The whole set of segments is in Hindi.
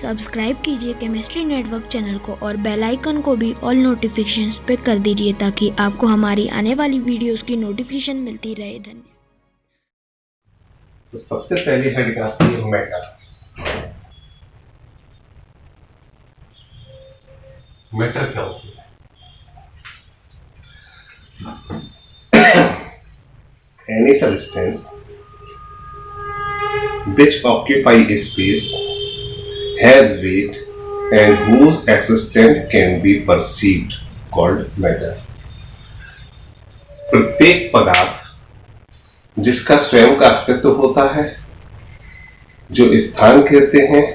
सब्सक्राइब कीजिए केमिस्ट्री नेटवर्क चैनल को और बेल आइकन को भी ऑल नोटिफिकेशंस पे कर दीजिए ताकि आपको हमारी आने वाली वीडियोस की नोटिफिकेशन मिलती रहे। धन्यवाद। तो सबसे पहली हेडिंग आती है मैटर। मैटर क्या होती है? Any substance which occupy a space, has weight and whose existence can be perceived called matter. प्रत्येक पदार्थ जिसका स्वयं का अस्तित्व होता है, जो स्थान घेरते हैं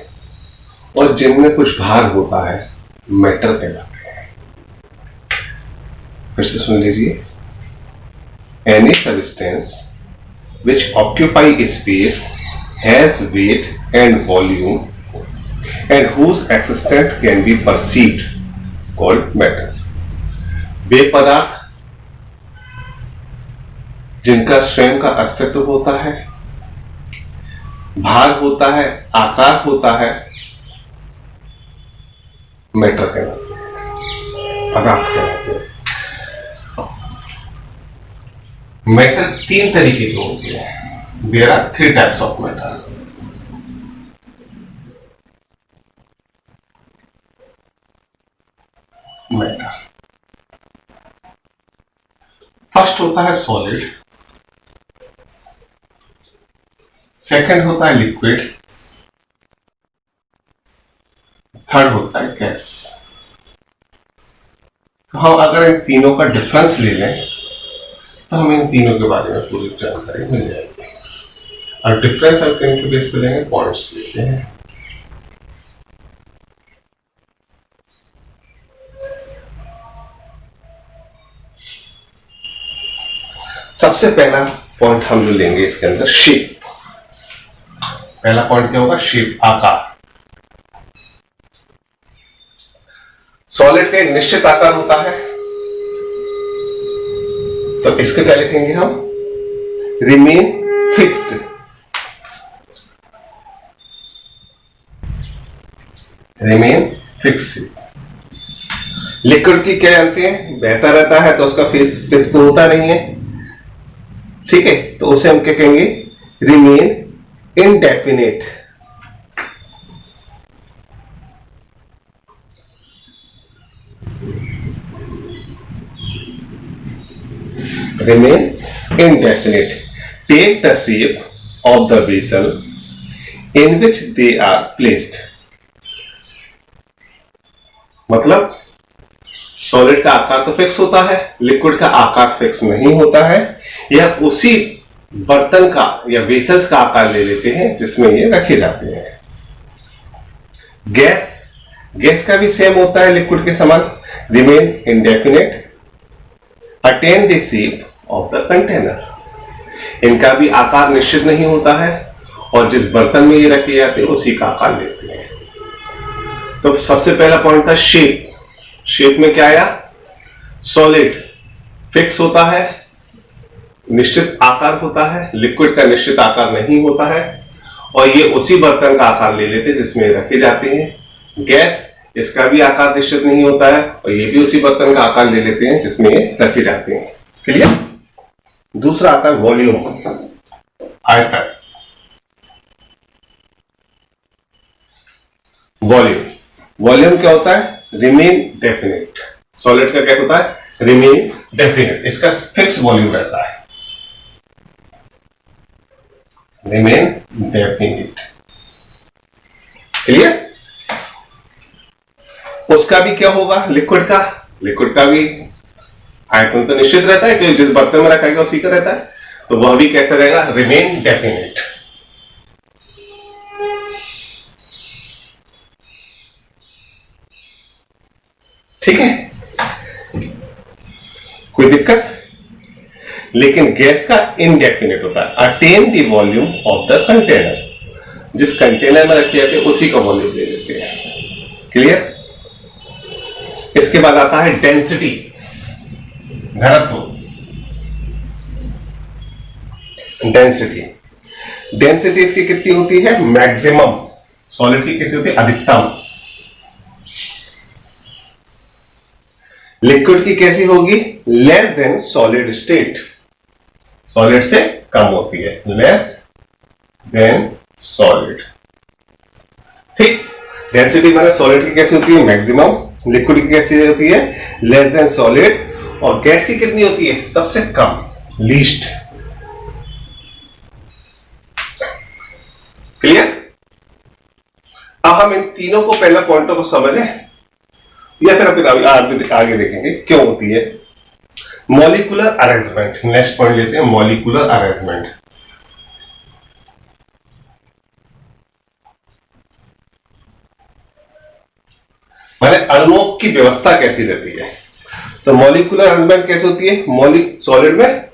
और जिनमें कुछ भार होता है, मैटर कहलाते हैं। फिर से सुन लीजिए। Any substance which occupy a space, has weight and volume and whose existence can be perceived called matter. वे पदार्थ जिनका स्वयं का अस्तित्व होता है, भार होता है, आकार होता है, मैटर कहलाते हैं, पदार्थ कहलाते हैं। मैटर तीन तरीके के होते हैं। There are 3 types of matter. First होता है सॉलिड, सेकंड होता है लिक्विड, थर्ड होता है गैस। तो हम अगर इन तीनों का डिफरेंस ले लें तो हमें इन तीनों के बारे में पूरी जानकारी मिल जाएगी। और डिफरेंस हम किन के बेस पे लेंगे? पॉइंट्स लेते हैं। सबसे पहला पॉइंट हम जो लेंगे इसके अंदर शेप। पहला पॉइंट क्या होगा? शेप, आकार। सॉलिड का एक निश्चित आकार होता है, तो इसको क्या लिखेंगे हम? Remain fixed. Remain fixed. Liquid की क्या जानते हैं? बहता रहता है तो उसका फेस फिक्स तो होता नहीं है, ठीक है, तो उसे हम क्या कहेंगे? Remain indefinite. Remain indefinite. Take the shape of the vessel in which they are placed. मतलब सॉलिड का आकार तो फिक्स होता है, लिक्विड का आकार फिक्स नहीं होता है। यह उसी बर्तन का या वेसल्स का आकार ले लेते हैं जिसमें ये रखे जाते हैं। गैस का भी सेम होता है लिक्विड के समान। Remain indefinite, attain the shape of the container. इनका भी आकार निश्चित नहीं होता है और जिस बर्तन में ये रखे जाते हैं उसी का आकार लेते हैं। तो सबसे पहला पॉइंट था शेप। शेप में क्या आया? सॉलिड फिक्स होता है, निश्चित आकार होता है, लिक्विड का निश्चित आकार नहीं होता है और ये उसी बर्तन का आकार ले लेते हैं जिसमें रखे जाते हैं। गैस, इसका भी आकार निश्चित नहीं होता है और ये भी उसी बर्तन का आकार ले लेते हैं जिसमें रखे जाते हैं। क्लियर? दूसरा आता है वॉल्यूम, आयतन। वॉल्यूम क्या होता है? Remain definite. सॉलिड का क्या होता है? Remain definite. इसका फिक्स वॉल्यूम रहता है। Remain definite. क्लियर? उसका भी क्या होगा? लिक्विड का भी आयतन तो निश्चित रहता है क्योंकि जिस बर्तन में रखा गया उसी का रहता है, तो वह भी कैसा रहेगा? Remain definite. ठीक है, कोई दिक्कत? लेकिन गैस का इनडेफिनेट होता है। Attain the volume of the container. जिस कंटेनर में रखे जाते हैं उसी का वॉल्यूम ले लेते हैं। क्लियर? इसके बाद आता है डेंसिटी, घनत्व। डेंसिटी इसकी कितनी होती है? मैक्सिमम सॉलिड की कैसी होती है? अधिकतम। लिक्विड की कैसी होगी? Less than solid state, solid से कम होती है, लेस देन सॉलिड। ठीक। डेंसिटी माने सॉलिड की कैसी होती है? मैक्सिमम। लिक्विड की कैसी होती है? Less than solid. और गैस की कितनी होती है? सबसे कम, लीस्ट। क्लियर? अब हम इन तीनों को पहला पॉइंटों को समझें या फिर आगे देखेंगे क्यों होती है। मॉलिक्यूलर अरेंजमेंट, नेक्स्ट पॉइंट लेते हैं, मॉलिक्यूलर अरेंजमेंट। माने अणुओं की व्यवस्था कैसी रहती है। तो मॉलिक्यूलर अरेंजमेंट कैसे होती है? सॉलिड में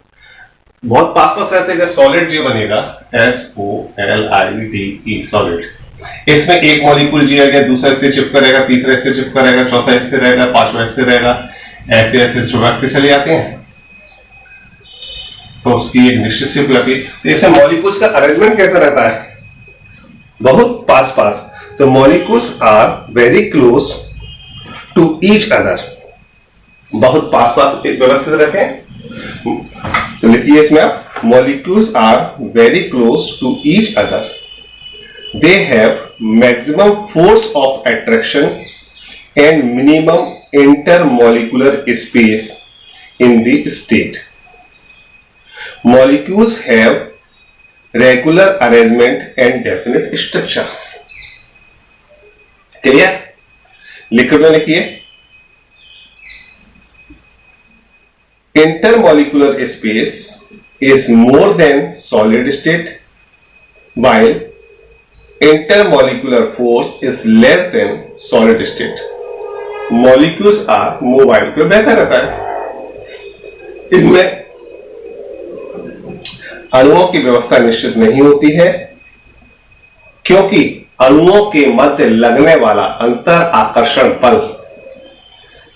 बहुत पास पास रहते हैं। सॉलिड जो बनेगा SOLID, सॉलिड, इसमें एक मॉलिक्यूल जी आएगा, दूसरा इससे चिपका रहेगा, तीसरा इससे चिपका रहेगा, चौथा इससे रहेगा, पांचवा इससे रहेगा, ऐसे ऐसे चिपकते चले जाते हैं, तो उसकी एक निश्चित शिप हो जाती है। तो इसमें मॉलिक्यूल्स का अरेंजमेंट कैसा रहता है? बहुत पास पास। तो molecules are very close to each other, बहुत पास पास व्यवस्थित रहते हैं। तो लिखिए इसमें आप, molecules are very close to each other, they have maximum force of attraction and minimum intermolecular space in the state. Molecules have regular arrangement and definite structure. Clear? Liquid में लिखिए, intermolecular space is more than solid state, while intermolecular force is less than solid state. Molecules are mobile, पे बैठा रहता है। इनमें अणुओं की व्यवस्था निश्चित नहीं होती है, क्योंकि अणुओं के मध्य लगने वाला अंतर आकर्षण बल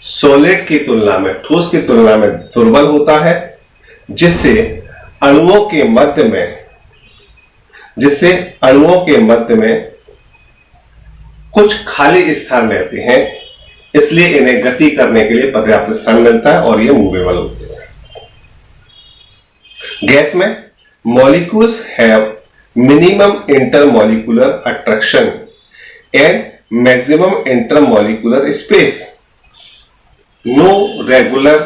सॉलिड की तुलना में, ठोस की तुलना में दुर्बल होता है, जिससे अणुओं के मध्य में कुछ खाली स्थान रहते हैं, इसलिए इन्हें गति करने के लिए पर्याप्त स्थान मिलता है और ये मूवेबल होते हैं। गैस में molecules have minimum intermolecular attraction and maximum intermolecular space. No regular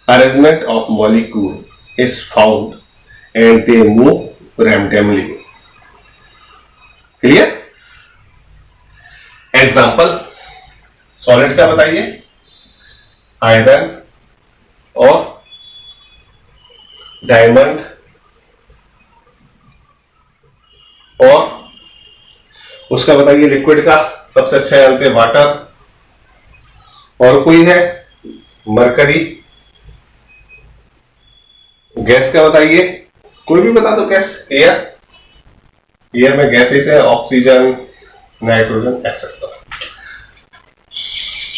arrangement of molecule is found and they move randomly. Clear? Example, solid का बताइए, आयरन और डायमंड, और उसका बताइए लिक्विड का सबसे अच्छा जानते हैं वाटर, और कोई है मरकरी। गैस का बताइए, कोई भी बता दो गैस। एयर में गैस होते हैं, ऑक्सीजन, नाइट्रोजन, एक्सेट्रा।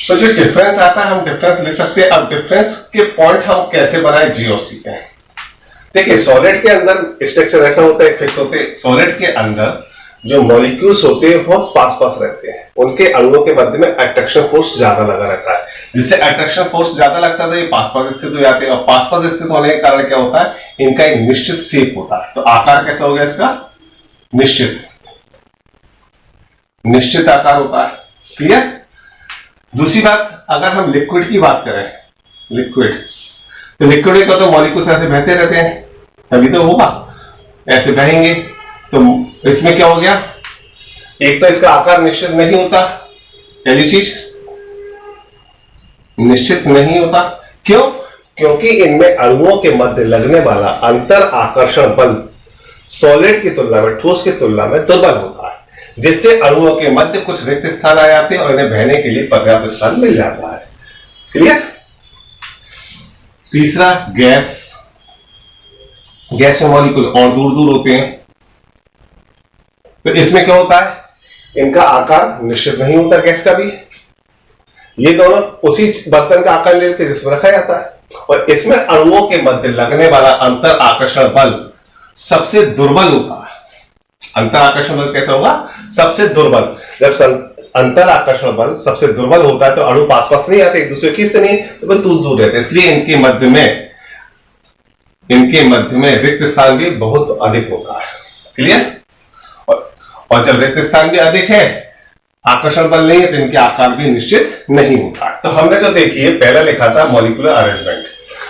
तो जो डिफरेंस आता है हम डिफरेंस ले सकते हैं। अब डिफरेंस के पॉइंट हम कैसे बनाए, जी और सी के। देखिए सॉलिड के अंदर स्ट्रक्चर ऐसा होता है, फिक्स होते हैं। सॉलिड के अंदर जो मॉलिक्यूल्स होते हैं बहुत पास पास रहते हैं, उनके अणुओं के मध्य में अट्रैक्शन फोर्स ज्यादा लगा रहता है। जिससे अट्रैक्शन फोर्स ज्यादा लगता है, ये पास पास स्थित हो जाते हैं, और पास पास स्थित होने के कारण क्या होता है, इनका एक निश्चित शेप होता है। तो आकार कैसा हो गया इसका? निश्चित आकार होता है। क्लियर? दूसरी बात, अगर हम लिक्विड की बात करें, तो लिक्विड का तो मॉलिक्यूल्स ऐसे बहते रहते हैं, तभी तो होगा, ऐसे बहेंगे। तो इसमें क्या हो गया, एक तो इसका आकार निश्चित नहीं होता, पहली चीज निश्चित नहीं होता। क्यों? क्योंकि इनमें अणुओं के मध्य लगने वाला अंतर आकर्षण बल सॉलिड की तुलना में, ठोस की तुलना में दुर्बल होता है, जिससे अणुओं के मध्य कुछ रिक्त स्थान आ जाते हैं और इन्हें बहने के लिए पर्याप्त स्थान मिल जाता है। क्लियर? तीसरा, गैस में मॉलिक्यूल और दूर दूर होते हैं, तो इसमें क्या होता है, इनका आकार निश्चित नहीं होता गैस का भी। ये दोनों उसी बर्तन का आकार ले लेते हैं जिसमें रखा जाता है, और इसमें अणुओं के मध्य लगने वाला अंतर आकर्षण बल सबसे दुर्बल होता है। अंतर आकर्षण बल कैसा होगा? सबसे दुर्बल। जब अंतर आकर्षण बल सबसे दुर्बल होता है तो अणु पास पास नहीं आते, एक दूसरे की खींचते नहीं, तो दूर दूर रहते, इसलिए इनके मध्य में रिक्त स्थान भी बहुत अधिक होता है। क्लियर? और जब रिक्त स्थान भी अधिक है, आकर्षण बल नहीं है, तो इनके आकार भी निश्चित नहीं होता है। तो हमने जो देखिए पहला लिखा था मॉलिक्यूलर अरेंजमेंट।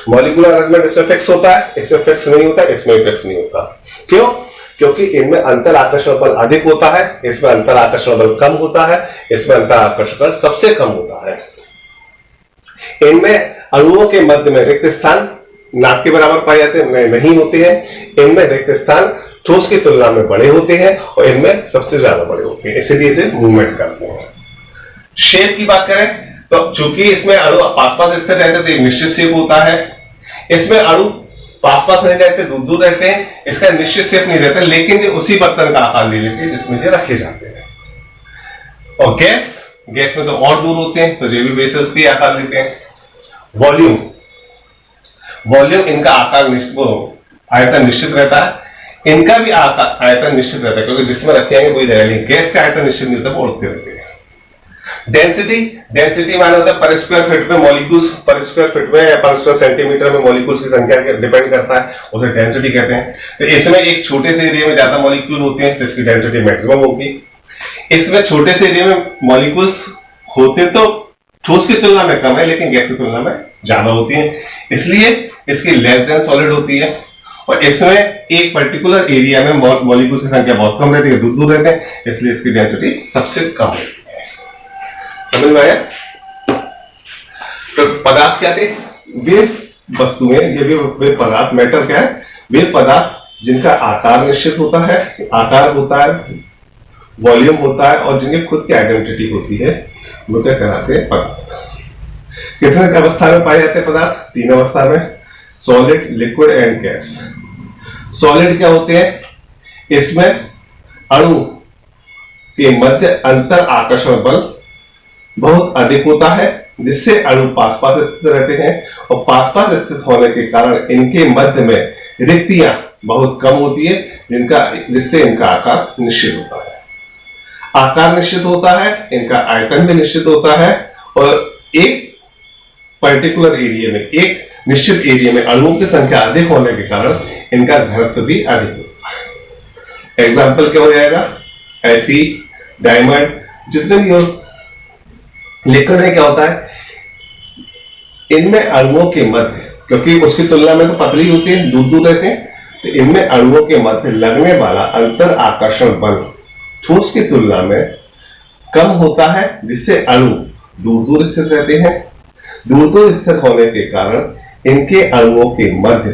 मॉलिक्यूलर अरेंजमेंट इसमें फिक्स होता है, इसमें फिक्स नहीं होता, इसमें फिक्स नहीं होता। क्यों? क्योंकि इनमें अंतर आकर्षण बल अधिक होता है, इसमें अंतर आकर्षण बल कम होता है, इसमें अंतर आकर्षण बल सबसे कम होता है। इनमें अणुओं के मध्य में रिक्त स्थान नाक के बराबर पाए जाते हैं, नहीं होते हैं। इनमें रिक्त स्थान ठोस की तुलना में बड़े होते हैं और इनमें सबसे ज्यादा बड़े होते हैं, इसीलिए इसे मूवमेंट करते हैं। शेप की बात करें तो चूंकि इसमें अणु पास पास स्थित रहते हैं तो एक निश्चित शेप होता है। इसमें अणु पास पास नहीं रहते, दूर दूर रहते हैं, इसका निश्चित शेप नहीं रहता, लेकिन ये उसी बर्तन का आकार ले लेते हैं जिसमें ये रखे जाते हैं। और गैस में तो और दूर होते हैं, तो ये भी वेसल्स भी आकार लेते हैं। वॉल्यूम इनका आकार आयतन निश्चित रहता है, इनका भी आयतन निश्चित रहता है, क्योंकि जिसमें रखे हैं वही रहेगा। गैस का आयतन निश्चित नहीं होता, उड़ते रहते हैं। डेंसिटी माना होता है पर स्क्वायर फीट में मॉलिक्यूल्स, पर स्क्वायर फीट में या पर स्क्वायर सेंटीमीटर में मॉलिक्यूल्स की संख्या डिपेंड करता है, उसे डेंसिटी कहते हैं। तो इसमें एक छोटे से एरिया में ज्यादा मॉलिक्यूल होते हैं तो इसकी डेंसिटी मैक्सिमम होगी। इसमें छोटे से एरिया में मॉलिक्यूल्स होते तो ठोस की तुलना में कम है, लेकिन गैस की तुलना में ज्यादा होती है, इसलिए इसकी लेस देन सॉलिड होती है। और इसमें एक पर्टिकुलर एरिया में मॉलिक्यूल्स की संख्या बहुत कम रहती है, दूर दूर रहते हैं, इसलिए इसकी डेंसिटी सबसे कम होती है। समझ में आया? तो पदार्थ क्या थे? वे वस्तुएं, ये वे पदार्थ, मैटर क्या है? वे पदार्थ जिनका आकार निश्चित होता है, आकार होता है, वॉल्यूम होता है और जिनकी खुद की आइडेंटिटी होती है, वो क्या कहलाते हैं? पदार्थ। कितने अवस्था में पाए जाते हैं पदार्थ? 3 अवस्था में, solid, liquid and gas. Solid क्या होते हैं? इसमें अणु के मध्य अंतर आकर्षण बल बहुत अधिक होता है, जिससे अणु पास पास स्थित रहते हैं और पास पास स्थित होने के कारण इनके मध्य में रिक्तियां बहुत कम होती है, जिससे इनका आकार निश्चित होता है। आकार निश्चित होता है, इनका आयतन भी निश्चित होता है और एक पर्टिकुलर एरिया में, एक निश्चित एरिया में अणुओं की संख्या अधिक होने के कारण इनका घनत्व भी अधिक होता है। एग्जाम्पल क्या हो जाएगा? Fe, डायमंड, जितने भी हो। लिक्विड में क्या होता है? इनमें अणुओं के मध्य, क्योंकि उसकी तुलना में तो पतली होती है, दूर दूर रहते हैं, तो इनमें अणुओं के मध्य लगने वाला अंतर आकर्षण बल ठोस की तुलना में कम होता है, जिससे अणु दूर दूर स्थित रहते हैं। दूर दूर स्थित होने के कारण इनके अणुओं के मध्य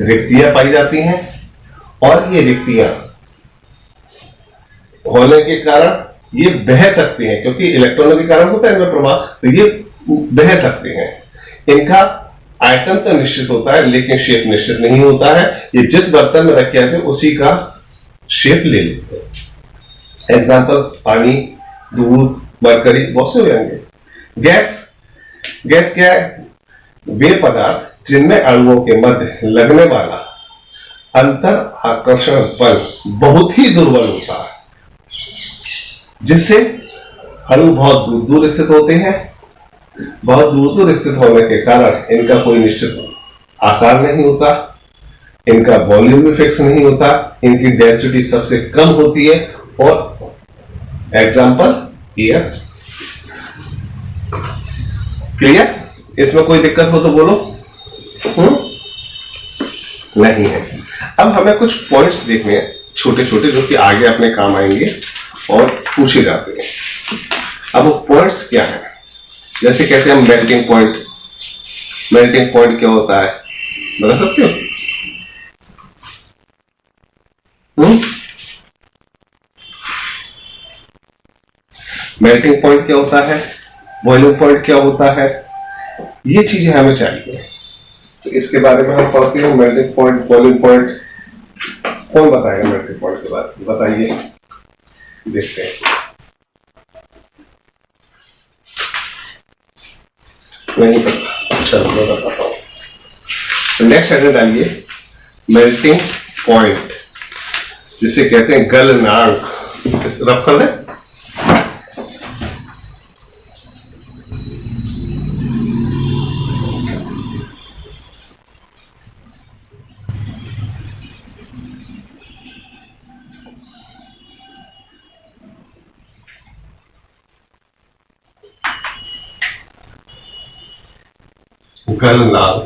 रिक्तियां पाई जाती हैं और ये रिक्तियां होने के कारण ये बह सकते हैं, क्योंकि इलेक्ट्रॉनों के कारण होता है इनमें प्रवाह, तो ये बह सकते हैं। इनका आयतन तो निश्चित होता है, लेकिन शेप निश्चित नहीं होता है। ये जिस बर्तन में रखे जाते हैं उसी का शेप ले लेते हैं। एग्जाम्पल पानी, दूध, मरकरी, बहुत से हो जाएंगे। गैस क्या है? वे पदार्थ जिनमें अणुओं के मध्य लगने वाला अंतर आकर्षण बल बहुत ही दुर्बल होता है, जिससे अणु बहुत दूर दूर स्थित होते हैं। बहुत दूर दूर स्थित होने के कारण इनका कोई निश्चित आकार नहीं होता, इनका वॉल्यूम भी फिक्स नहीं होता, इनकी डेंसिटी सबसे कम होती है। और एग्जाम्पल एयर। क्लियर? इसमें कोई दिक्कत हो तो बोलो। नहीं है। अब हमें कुछ पॉइंट्स देखने हैं छोटे छोटे, जो कि आगे अपने काम आएंगे और पूछे जाते हैं। अब वो पॉइंट्स क्या है? जैसे कहते हैं मेल्टिंग पॉइंट। मेल्टिंग पॉइंट क्या होता है, बता सकते हो? मेल्टिंग पॉइंट क्या होता है? बॉइलिंग पॉइंट क्या होता है? ये चीजें हमें चाहिए, तो इसके बारे में हम पढ़ते हैं। मेल्टिंग पॉइंट, बॉइलिंग पॉइंट, कौन बताएगा मेल्टिंग पॉइंट के बारे में? बताइए, देखते हैं। नहीं पता, चलो मैं बताता हूं। नेक्स्ट हेडर डालिए मेल्टिंग पॉइंट। जिसे कहते हैं गलनांक, इसे रफ कर दें। गलनांक,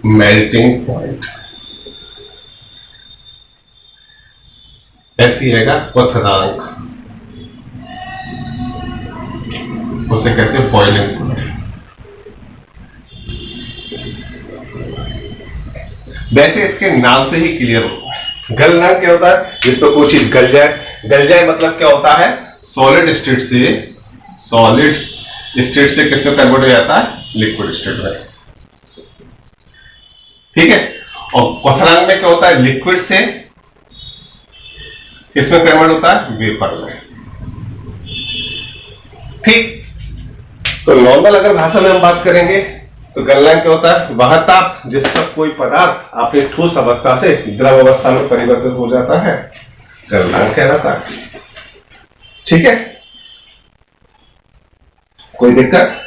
मेल्टिंग पॉइंट, ऐसी हैगा क्वथनांक, उसे कहते हैं बॉइलिंग पॉइंट। वैसे इसके नाम से ही क्लियर होता है। गलनांक क्या होता है? जिस पर कोई चीज गल जाए। गल जाए मतलब क्या होता है? सॉलिड स्टेट से किस में कन्वर्ट हो जाता है? लिक्विड स्टेट में। ठीक है। और क्वथनांक में क्या होता है? लिक्विड से किसमें कन्वर्ट होता है? वेपर में। ठीक। तो नॉर्मल अगर भाषा में हम बात करेंगे तो गलनांक क्या होता है? वह ताप जिस पर कोई पदार्थ अपनी ठोस अवस्था से द्रव अवस्था में परिवर्तित हो जाता है, गलनांक कहलाता है। ठीक है, कोई दिक्कत?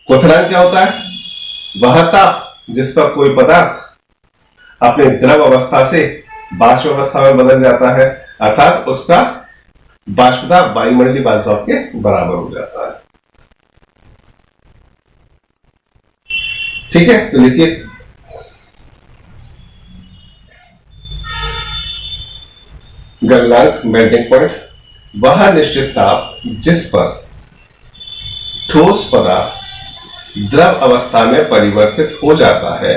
क्वथनांक क्या होता है? वह ताप जिस पर कोई पदार्थ अपने द्रव अवस्था से बाष्प अवस्था में बदल जाता है, अर्थात उसका बाष्पदाब वायुमंडलीय बाष्प के बराबर हो जाता है। ठीक है, तो लिखिए गलनांक, मेल्टिंग पॉइंट, वह निश्चित ताप जिस पर ठोस पदार्थ द्रव अवस्था में परिवर्तित हो जाता है,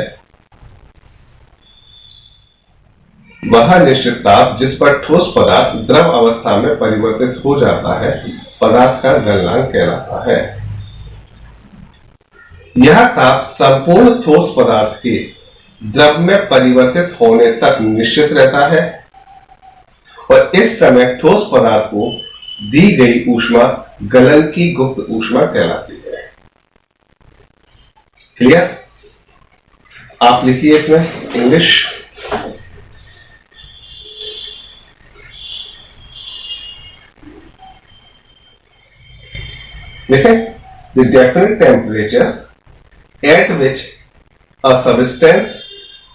वह निश्चित ताप जिस पर ठोस पदार्थ द्रव अवस्था में परिवर्तित हो जाता है, पदार्थ का गलनांक कहलाता है। यह ताप संपूर्ण ठोस पदार्थ के द्रव में परिवर्तित होने तक निश्चित रहता है और इस समय ठोस पदार्थ को दी गई ऊष्मा गलन की गुप्त ऊष्मा कहलाती है। क्लियर? आप लिखिए इसमें इंग्लिश। देखें, the definite temperature at which a substance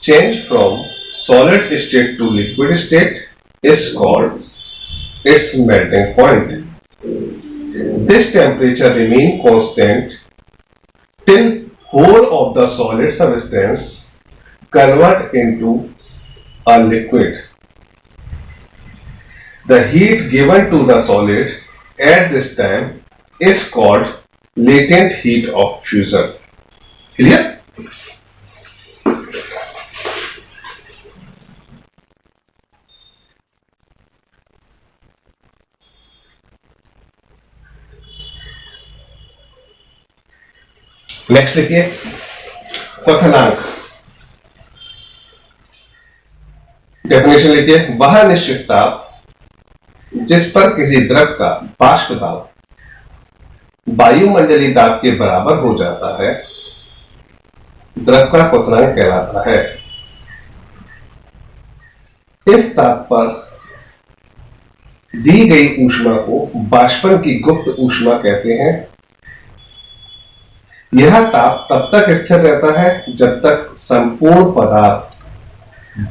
change from solid state to liquid state is called its melting point. This temperature remains constant till whole of the solid substance convert into a liquid. The heat given to the solid at this time is called latent heat of fusion. Clear? Next लिखिए क्वथनांक। डेफिनेशन लिखिए, वह निश्चित ताप जिस पर किसी द्रव का बाष्प दाब वायुमंडलीय दाब के बराबर हो जाता है, द्रव का क्वथनांक कहलाता है। इस ताप पर दी गई ऊष्मा को बाष्पन की गुप्त ऊष्मा कहते हैं। यह ताप तब तक स्थिर रहता है जब तक संपूर्ण पदार्थ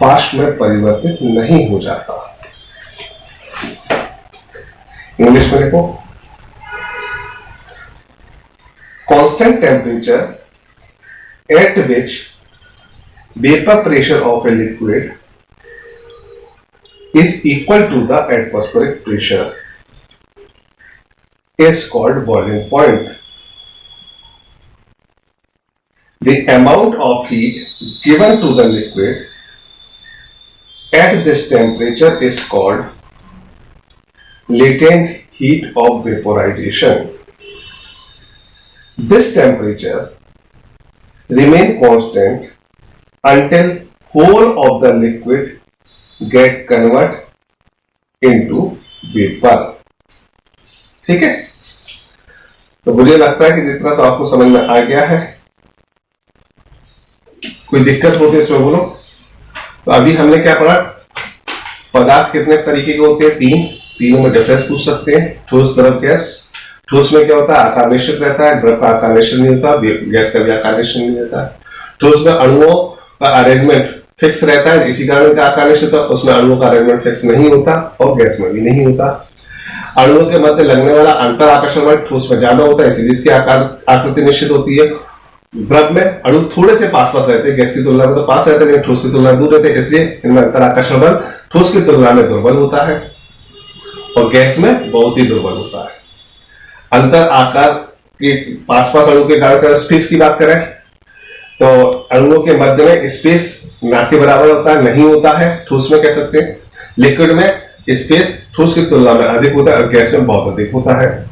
बाष्प में परिवर्तित नहीं हो जाता। इंग्लिश में देखो, constant temperature at which vapor pressure of a liquid is equal to the atmospheric pressure is called boiling point. The amount of heat given to the liquid at this temperature is called latent heat of vaporization. This temperature remain constant until whole of the liquid get convert into vapor. ठीक है, तो मुझे लगता है कि जितना तो आपको समझ में आ गया है। कोई दिक्कत होती है इसमें बोलो। तो अभी हमने क्या पढ़ा, पदार्थ कितने तरीके के होते हैं, तीनों में डिफरेंस पूछ सकते हैं, ठोस, द्रव, गैस। ठोस में क्या होता है, आकार निश्चित रहता है, द्रव का आकार निश्चित नहीं होता, गैस का भी आकार निश्चित नहीं रहता है। ठोस में अणुओं का अरेंजमेंट फिक्स रहता है, इसी कारण का आकार निश्चित होता है, उसमें अणुओं का अरेंजमेंट फिक्स नहीं होता, और गैस में भी नहीं होता। अणुओं के मध्य लगने वाला अंतर आकर्षण बल ठोस में ज्यादा होता है, इसलिए इसकी आकृति निश्चित होती है। द्रव में अणु थोड़े से पास पास रहते हैं, गैस की तुलना में तो पास रहते हैं, लेकिन ठोस की तुलना में दूर रहते हैं, इसलिए इनमें अंतर आकर्षण बल ठोस की तुलना में दुर्बल होता है, और गैस में बहुत ही दुर्बल होता है। अंतर आकार के पास पास अणु के कारण स्पेस की बात करें तो अणुओं के मध्य में स्पेस ना के बराबर होता है, नहीं होता है, ठोस में कह सकते हैं। लिक्विड में स्पेस ठोस की तुलना में अधिक होता है और गैस में बहुत अधिक होता है।